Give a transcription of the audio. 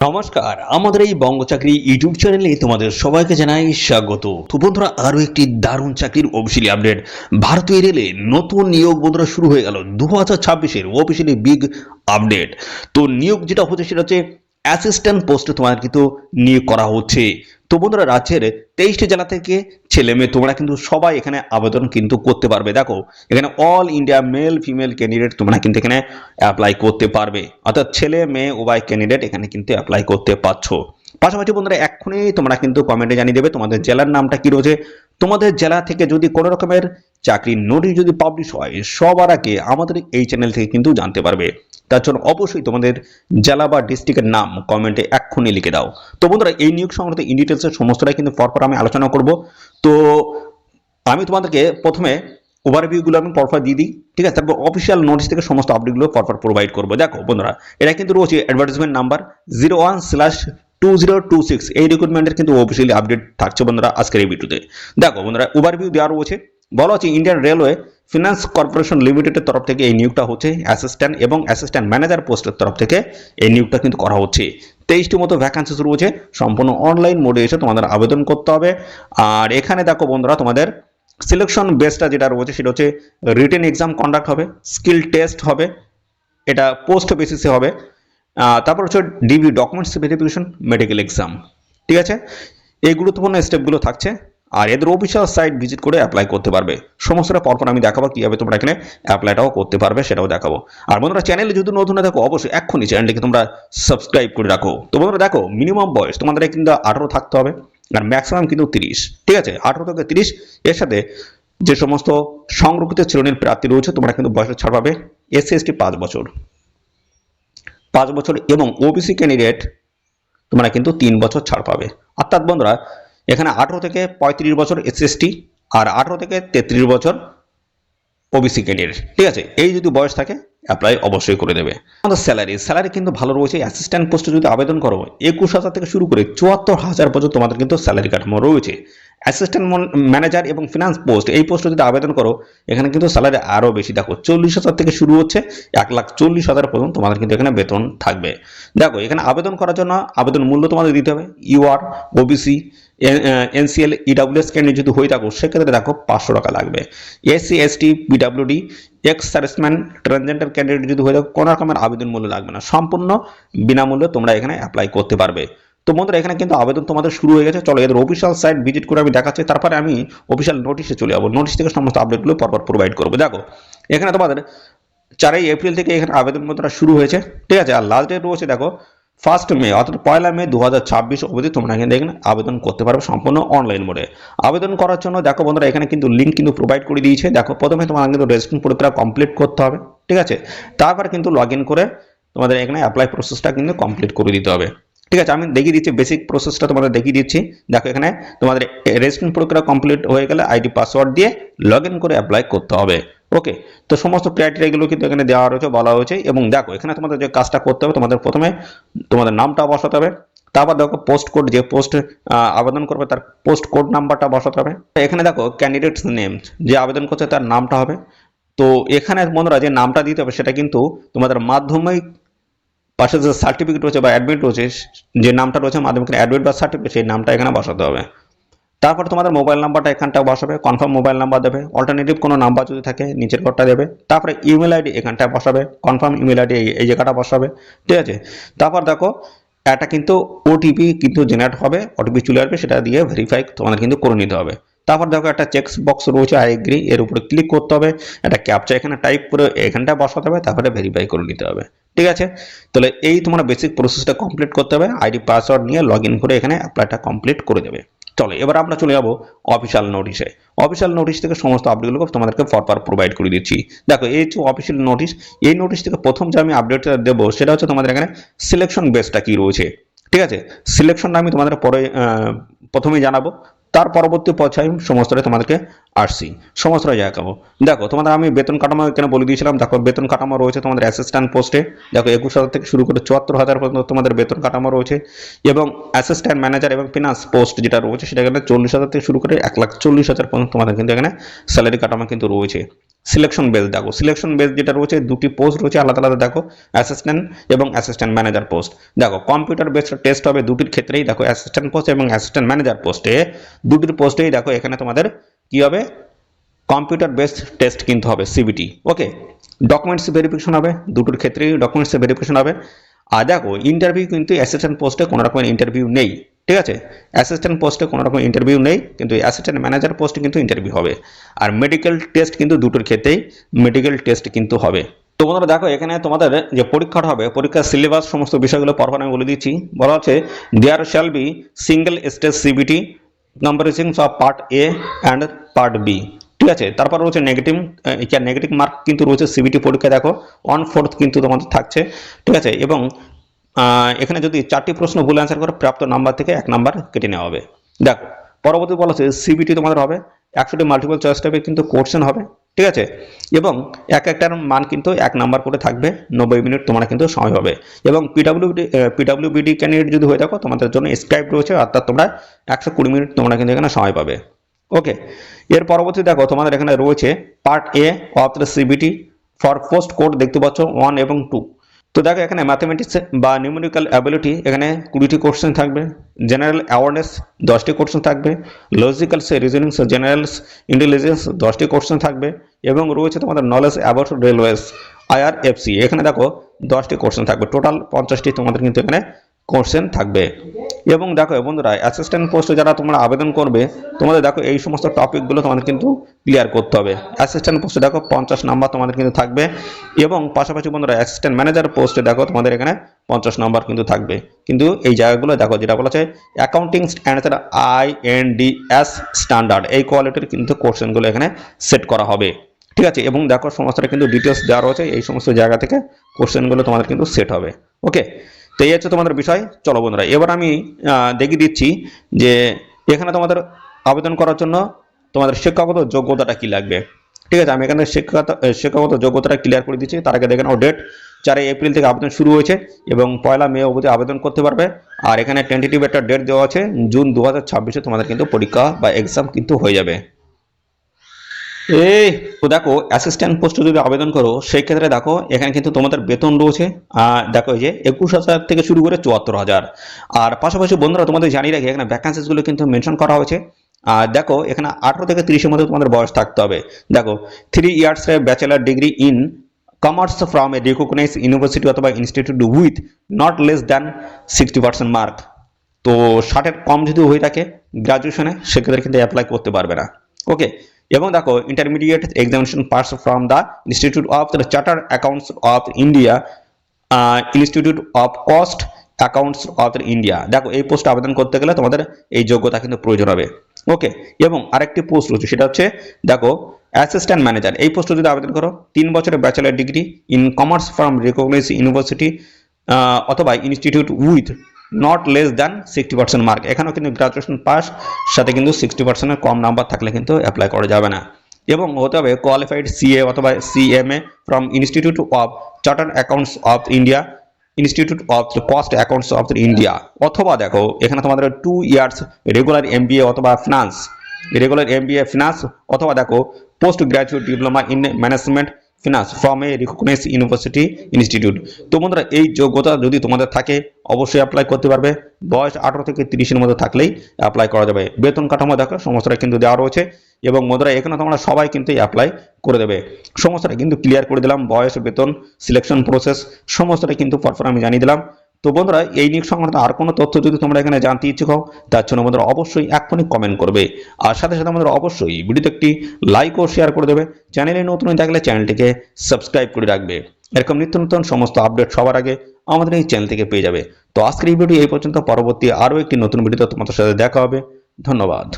নমস্কার, আমাদের এই বঙ্গ চাকরি ইউটিউব চ্যানেলে তোমাদের সবাইকে জানাই স্বাগত। তো বন্ধুরা, আরো একটি দারুণ চাকরির অফিসিয়ালি আপডেট। ভারতীয় রেলে নতুন নিয়োগ বন্ধুরা শুরু হয়ে গেল 2026-এর অফিসিয়ালি বিগ আপডেট। তো নিয়োগ যেটা হচ্ছে সেটা হচ্ছে অ্যাসিস্ট্যান্ট পোস্টে তোমার কিন্তু নিয়োগ করা হচ্ছে। তো বন্ধুরা, রাজ্যের 23টি জেলা থেকে ছেলে মেয়ে তোমরা কিন্তু সবাই এখানে আবেদন কিন্তু করতে পারবে। দেখো, এখানে all India male female candidate তোমরা কিন্তু এখানে অ্যাপ্লাই করতে পারবে, অর্থাৎ ছেলে মেয়ে উভয় ক্যান্ডিডেট এখানে কিন্তু অ্যাপ্লাই করতে পারছো। পাশাপাশি বন্ধুরা, এক্ষুনি তোমরা কিন্তু কমেন্টে জানিয়ে দেবে তোমাদের জেলার নামটা কি রয়েছে। তোমাদের জেলা থেকে যদি কোনো রকমের চাকরির নোটিশ যদি পাবলিশ হয়, সবার আগে আমাদের এই চ্যানেল থেকে কিন্তু জানতে পারবে। তার জন্য অবশ্যই তোমাদের জেলা বা ডিস্ট্রিক্টের নাম কমেন্টে এক্ষুনি লিখে দাও। তো বন্ধুরা, এই নিয়োগ সংক্রান্ত ইন ডিটেলসের সমস্তটাই কিন্তু পরপর আমি আলোচনা করব। তো আমি তোমাদেরকে প্রথমে ওভারভিউগুলো আমি পরপর দিয়ে দিই, ঠিক আছে? তারপর অফিসিয়াল নোটিশ থেকে সমস্ত আপডেটগুলো পরপর প্রোভাইড করবো। দেখো বন্ধুরা, এটা কিন্তু রয়েছে অ্যাডভার্টাইজমেন্ট নাম্বার 01/2026। এই রিক্রুটমেন্টের কিন্তু অফিসিয়ালি আপডেট থাকছে বন্ধুরা আজকের এই ভিডিওতে। দেখো বন্ধুরা, ওভারভিউ দেওয়া রয়েছে। বলা হচ্ছে ইন্ডিয়ান রেলওয়ে ফিনান্স কর্পোরেশন লিমিটেডের তরফ থেকে এই নিয়োগটা হচ্ছে অ্যাসিস্ট্যান্ট এবং অ্যাসিস্ট্যান্ট ম্যানেজার পোস্টের তরফ থেকে এই নিয়োগটা কিন্তু করা হচ্ছে। 23টি মতো ভ্যাকান্সিস রয়েছে, সম্পূর্ণ অনলাইন মোডে এসে তোমাদের আবেদন করতে হবে। আর এখানে দেখো বন্ধুরা, তোমাদের সিলেকশন বেসটা যেটা রয়েছে সেটা হচ্ছে রিটেন এক্সাম কন্ডাক্ট হবে, স্কিল টেস্ট হবে, এটা পোস্ট বেসিসে হবে। তারপর হচ্ছে DB documents verification, medical exam, ঠিক আছে? এই গুরুত্বপূর্ণ স্টেপগুলো থাকছে। আর এদের অফিসিয়াল সাইট ভিজিট করে অ্যাপ্লাই করতে পারবে। সমস্তটা পরপর আমি দেখাবো কীভাবে তোমরা এখানে অ্যাপ্লাইটাও করতে পারবে, সেটাও দেখাবো। আর বন্ধুরা, চ্যানেলে যদি নতুন না থাকো অবশ্যই এক্ষুনি চ্যানেলটিকে তোমরা সাবস্ক্রাইব করে রাখো। তো বন্ধুরা দেখো, মিনিমাম বয়স তোমাদের কিন্তু 18 থাকতে হবে, আর ম্যাক্সিমাম কিন্তু 30, ঠিক আছে? 18 থেকে 30। এর সাথে যে সমস্ত সংরক্ষিত শ্রেণীর প্রার্থী রয়েছে তোমরা কিন্তু বয়সের ছাড় পাবে। এসসি এসটি 5 বছর এবং ওবিসি ক্যান্ডিডেট তোমরা কিন্তু 3 বছর ছাড় পাবে। অর্থাৎ বন্ধুরা, এখানে 18 থেকে 35 বছর এসসি এসটি আর 18 থেকে 33 বছর ওবিসি ক্যান্ডিডেট, ঠিক আছে? এই যদি বয়স থাকে অ্যাপ্লাই অবশ্যই করে দেবে। আমাদের স্যালারি কিন্তু ভালো রয়েছে। অ্যাসিস্ট্যান্ট পোস্টে যদি আবেদন করো 21,000 থেকে শুরু করে 74,000 পর্যন্ত তোমাদের কিন্তু স্যালারি কাঠামো রয়েছে। অ্যাসিস্ট্যান্ট ম্যানেজার এবং ফিনান্স পোস্ট, এই পোস্টে যদি আবেদন করো এখানে কিন্তু স্যালারি আরও বেশি। দেখো, 40,000 থেকে শুরু হচ্ছে, 1,40,000 পর্যন্ত তোমাদের কিন্তু এখানে বেতন থাকবে। দেখো, এখানে আবেদন করার জন্য আবেদন মূল্য তোমাদের দিতে হবে। UR, OBC, NCL, EWS candidate যদি হয়ে থাকো সেক্ষেত্রে দেখো 500 টাকা লাগবে। SC ST, PWD, ex serviceman, transgender candidate যদি হয়ে থাকো কোনো রকমের আবেদন মূল্য লাগবে না, সম্পূর্ণ বিনামূল্যে তোমরা এখানে অ্যাপ্লাই করতে পারবে। তো বন্ধুরা, এখানে কিন্তু আবেদন তোমাদের শুরু হয়ে গেছে। চলো এদের অফিসিয়াল সাইট ভিজিট করে আমি দেখাচ্ছি, তারপরে আমি অফিসিয়াল নোটিশে চলে যাবো। নোটিশ থেকে সমস্ত আপডেটগুলো পরপর প্রোভাইড করবো। দেখো, এখানে তোমাদের 4 এপ্রিল থেকে এখানে আবেদন পত্রটা শুরু হয়েছে, ঠিক আছে? আর লাস্ট ডেট রয়েছে দেখো 1 মে, অর্থাৎ 1 মে 2026 অবধি তোমরা এখানে আবেদন করতে পারবে সম্পূর্ণ অনলাইন মোডে। আবেদন করার জন্য দেখো বন্ধুরা, এখানে কিন্তু লিঙ্ক কিন্তু প্রোভাইড করে দিয়েছে। দেখো, প্রথমে তোমার কিন্তু রেজিস্ট্রেশন প্রক্রিয়া কমপ্লিট করতে হবে, ঠিক আছে? তারপর কিন্তু লগ ইন করে তোমাদের এখানে অ্যাপ্লাই প্রসেসটা কিন্তু কমপ্লিট করে দিতে হবে, ঠিক আছে? আমি দেখিয়ে দিচ্ছি, বেসিক প্রসেসটা তোমাদের দেখিয়ে দিচ্ছি। দেখো, এখানে তোমাদের রেজিস্ট্রেশন প্রক্রিয়া কমপ্লিট হয়ে গেলে আইডি পাসওয়ার্ড দিয়ে লগ ইন করে অ্যাপ্লাই করতে হবে। ওকে, তো সমস্ত ক্রাইটেরিয়াগুলো কিন্তু এখানে দেওয়া রয়েছে, বলা হয়েছে। এবং দেখো, এখানে তোমাদের যে কাজটা করতে হবে, তোমাদের প্রথমে তোমাদের নামটা বসাতে হবে। তারপর দেখো পোস্ট কোড, যে পোস্ট আবেদন করবে তার পোস্ট কোড নাম্বারটা বসাতে হবে। এখানে দেখো ক্যান্ডিডেটস নেম, যে আবেদন করছে তার নামটা হবে। তো এখানে বন্ধুরা যে নামটা দিতে হবে সেটা কিন্তু তোমাদের মাধ্যমিক পাশে যে সার্টিফিকেট রয়েছে বা অ্যাডমিট রয়েছে, যে নামটা রয়েছে মাধ্যমিকের অ্যাডমিট বা সার্টিফিকেট, সেই নামটা এখানে বসাতে হবে। তারপর তোমাদের মোবাইল নাম্বারটা এখানটা বসাবে, কনফার্ম মোবাইল নাম্বার দেবে। অল্টারনেটিভ কোনো নাম্বার যদি থাকে নিচের ঘরটা দেবে। তারপরে ইমেল আইডি এখানটা বসাবে, কনফার্ম ইমেল আইডি এই জায়গাটা বসাবে, ঠিক আছে? তারপর দেখো, এটা কিন্তু ওটিপি কিন্তু জেনারেট হবে, ওটিপি চলে আসবে, সেটা দিয়ে ভেরিফাই তোমাদের কিন্তু করে নিতে হবে। তারপর দেখো একটা চেক বক্স রয়েছে, আই এগ্রি, এর উপরে ক্লিক করতে হবে। একটা ক্যাপচা এখানে টাইপ করে এখানটা বসাতে হবে, তারপরে ভেরিফাই করে নিতে হবে, ঠিক আছে? তাহলে এই তোমার বেসিক প্রসেসটা কমপ্লিট করতে হবে। আইডি পাসওয়ার্ড নিয়ে লগ ইন করে এখানে অ্যাপ্লাইটা কমপ্লিট করে দেবে। চলো এবার আমরা চলে যাবো অফিসিয়াল নোটিশে। অফিসিয়াল নোটিশ থেকে সমস্ত আপডেটগুলো তোমাদেরকে পরপর প্রোভাইড করে দিচ্ছি। দেখো, এই হচ্ছে অফিসিয়াল নোটিশ। এই নোটিশ থেকে প্রথম যে আমি আপডেটটা দেবো সেটা হচ্ছে তোমাদের এখানে সিলেকশন বেসটা কি রয়েছে, ঠিক আছে? সিলেকশনটা আমি তোমাদের পরে প্রথমেই জানাবো, তার পরবর্তী পর্যায়ে আমি সমস্তটা তোমাদেরকে আসছি সমস্ত জায়গা পাবো। দেখো তোমাদের আমি বেতন কাঠামো এখানে বলে দিয়েছিলাম। দেখো বেতন কাঠামো রয়েছে তোমাদের অ্যাসিস্ট্যান্ট পোস্টে, দেখো 21,000 থেকে শুরু করে 74,000 পর্যন্ত তোমাদের বেতন কাঠামো রয়েছে। এবং অ্যাসিস্ট্যান্ট ম্যানেজার এবং ফিনান্স পোস্ট যেটা রয়েছে সেটা এখানে 40,000 থেকে শুরু করে 1,40,000 পর্যন্ত তোমাদের কিন্তু এখানে স্যালারি কাঠামো কিন্তু রয়েছে। সিলেকশন বেস দেখো, সিলেকশন বেস যেটা রয়েছে দুটি পোস্ট রয়েছে আলাদা আলাদা, দেখো অ্যাসিস্ট্যান্ট এবং অ্যাসিস্ট্যান্ট ম্যানেজার পোস্ট। দেখো কম্পিউটার বেসড টেস্ট হবে দুটির ক্ষেত্রেই, দেখো অ্যাসিস্ট্যান্ট পোস্ট এবং অ্যাসিস্ট্যান্ট ম্যানেজার পোস্টে দুটির পোস্টেই দেখো এখানে তোমাদের কি হবে, কম্পিউটার বেসড টেস্ট কিন্তু হবে সিবিটি। ওকে, ডকুমেন্টস ভেরিফিকেশন হবে দুটোর ক্ষেত্রেই, ডকুমেন্টস ভেরিফিকেশন হবে। আর দেখো ইন্টারভিউ কিন্তু অ্যাসিস্ট্যান্ট পোস্টে কোনো রকমের ইন্টারভিউ নেই, ঠিক আছে? অ্যাসিস্ট্যান্ট পোস্টে কোনো রকম ইন্টারভিউ নেই, কিন্তু অ্যাসিস্ট্যান্ট ম্যানেজার পোস্টে কিন্তু ইন্টারভিউ হবে। আর মেডিকেল টেস্ট কিন্তু দুটোর ক্ষেত্রেই মেডিকেল টেস্ট কিন্তু হবে। তো বন্ধুরা দেখো এখানে তোমাদের যে পরীক্ষাটা হবে, পরীক্ষার সিলেবাস সমস্ত বিষয়গুলো পরপর আমি বলে দিচ্ছি। বলা হচ্ছে there shall be single stage CBT comprising of part A and part B, ঠিক আছে? তারপর রয়েছে নেগেটিভ, নেগেটিভ মার্ক কিন্তু রয়েছে সিবিটি পরীক্ষা, দেখো 1/4 কিন্তু তোমাদের থাকছে, ঠিক আছে? এবং এখানে যদি 4টি প্রশ্ন ভুল অ্যান্সার করে প্রাপ্ত নাম্বার থেকে 1 নাম্বার কেটে নেওয়া হবে। দেখো পরবর্তী বলা হচ্ছে সিবিটি তোমাদের হবে 100টি মাল্টিপল চয়েস টাইপের কিন্তু কোশ্চেন হবে, ঠিক আছে? এবং একটার মান কিন্তু 1 নাম্বার করে থাকবে, 90 মিনিট তোমরা কিন্তু সময় হবে। এবং পিডব্লিউবিডি ক্যান্ডিডেট যদি হয়ে থাকো তোমাদের জন্য স্ক্রাইব রয়েছে, অর্থাৎ তোমরা 120 মিনিট তোমরা কিন্তু এখানে সময় পাবে। ওকে, এর পরবর্তী দেখো তোমাদের এখানে রয়েছে part A of the CBT for post code, দেখতে পাচ্ছ 1 এবং 2। তো দেখো এখানে ম্যাথমেটিক্স বা নিউমেরিক্যাল অ্যাবিলিটি এখানে 20টি কোশ্চেন থাকবে, জেনারেল অ্যাওয়ারনেস 10টি কোশ্চেন থাকবে, লজিক্যাল রিজনিং জেনারেল ইন্টেলিজেন্স 10টি কোশ্চেন থাকবে, এবং রয়েছে তোমাদের নলেজ অ্যাবাউট রেলওয়েজ IRFC, এখানে দেখো 10টি কোশ্চেন থাকবে। টোটাল 50টি তোমাদের কিন্তু এখানে কোশ্চেন থাকবে। এবং দেখো বন্ধুরা অ্যাসিস্ট্যান্ট পোস্টে যারা তোমরা আবেদন করবে তোমাদের দেখো এই সমস্ত টপিকগুলো তোমাদের কিন্তু ক্লিয়ার করতে হবে। অ্যাসিস্ট্যান্ট পোস্টে দেখো 50 নাম্বার তোমাদের কিন্তু থাকবে, এবং পাশাপাশি বন্ধুরা অ্যাসিস্ট্যান্ট ম্যানেজার পোস্টে দেখো তোমাদের এখানে 50 নাম্বার কিন্তু থাকবে। কিন্তু এই জায়গাগুলো দেখো যেটা বলা আছে অ্যাকাউন্টিং স্ট্যান্ডার্ড INDS স্ট্যান্ডার্ড, এই কোয়ালিটির কিন্তু কোশ্চেনগুলো এখানে সেট করা হবে, ঠিক আছে? এবং দেখো সমস্তটা কিন্তু ডিটেলস দেওয়া রয়েছে, এই সমস্ত জায়গা থেকে কোশ্চেনগুলো তোমাদের কিন্তু সেট হবে। ওকে, তো এই হচ্ছে তোমাদের বিষয়। চলো বন্ধুরা এবার আমি দেখিয়ে দিচ্ছি যে এখানে তোমাদের আবেদন করার জন্য তোমাদের শিক্ষাগত যোগ্যতাটা কি লাগবে, ঠিক আছে? আমি এখানে শিক্ষাগত যোগ্যতাটা ক্লিয়ার করে দিচ্ছি। তার আগে দেখে নাও ডেট 4 এপ্রিল থেকে আবেদন শুরু হয়েছে এবং 1 মে অবধি আবেদন করতে পারবে। আর এখানে টেন্টেটিভ একটা ডেট দেওয়া আছে, জুন 2026-এ তোমাদের কিন্তু পরীক্ষা বা এক্সাম কিন্তু হয়ে যাবে। এই তো দেখো অ্যাসিস্ট্যান্ট পোস্টে যদি আবেদন করো সেই ক্ষেত্রে দেখো এখানে কিন্তু তোমাদের বেতন রয়েছে দেখো এই যে 21,000 থেকে শুরু করে 74,000। আর পাশাপাশি বন্ধুরা তোমাদের জানিয়ে রাখি এখানে ভ্যাকান্সিস গুলো কিন্তু মেনশন করা হয়েছে। আর দেখো এখানে 18 থেকে 30-এর মধ্যে তোমাদের বয়স থাকতে হবে। দেখো 3 years bachelor degree in commerce from a recognised university অথবা institute with not less than 60% mark. তো 60-এর কম যদি হয়ে থাকে গ্রাজুয়েশনে সেক্ষেত্রে কিন্তু অ্যাপ্লাই করতে পারবে না। ওকে, এবং দেখো intermediate examination past form the institute of the chartered accounts of India, institute of cost accounts of India. দেখো এই পোস্টে আবেদন করতে গেলে তোমাদের এই যোগ্যতা কিন্তু প্রয়োজন হবে। ওকে, এবং আরেকটি পোস্ট রয়েছে সেটা হচ্ছে দেখো অ্যাসিস্ট্যান্ট ম্যানেজার, এই পোস্টে যদি আবেদন করো 3 বছরের bachelor degree in commerce from recognized university অথবা institute with not less than 60% mark. এখানেও কিন্তু গ্রাজুয়েশন পাস সাথে কিন্তু 60%-এর কম নাম্বার থাকলে কিন্তু অ্যাপ্লাই করা যাবে না। এবং হতে হবে কোয়ালিফাইড CA অথবা CMA from institute of chartered accounts of India, institute of cost accounts of India, অথবা দেখো এখানে তোমাদের 2 ইয়ার্স রেগুলার MBA অথবা ফিনান্স, রেগুলার MBA ফিনান্স, অথবা দেখো post graduate diploma in management finance from a recognised university institute. তো বন্ধুরা এই যোগ্যতা যদি তোমাদের থাকে অবশ্যই অ্যাপ্লাই করতে পারবে। বয়স 18 থেকে 30-এর মধ্যে থাকলেই অ্যাপ্লাই করা যাবে। বেতন কাঠামো দেখো সমস্তটা কিন্তু দেওয়া রয়েছে, এবং বন্ধুরা এখানে তোমরা সবাই কিন্তু অ্যাপ্লাই করে দেবে। সমস্তটা কিন্তু ক্লিয়ার করে দিলাম, বয়স, বেতন, সিলেকশন প্রসেস সমস্তটা কিন্তু পরপর আমি জানিয়ে দিলাম। তো বন্ধুরা এই নিয়োগ সংক্রান্ত আর কোনো তথ্য যদি তোমরা এখানে জানতে ইচ্ছুক হও তার জন্য বন্ধুরা অবশ্যই এখনই কমেন্ট করবে। আর সাথে সাথে আমাদের অবশ্যই ভিডিওতে একটি লাইক ও শেয়ার করে দেবে। চ্যানেলে নতুন হয়ে থাকলে চ্যানেলটিকে সাবস্ক্রাইব করে রাখবে। এরকম নিত্য নতুন সমস্ত আপডেট সবার আগে আমাদের এই চ্যানেল থেকে পেয়ে যাবে। তো আজকের এই ভিডিও এই পর্যন্ত, পরবর্তী আরও একটি নতুন ভিডিওতে তোমাদের সাথে দেখা হবে। ধন্যবাদ।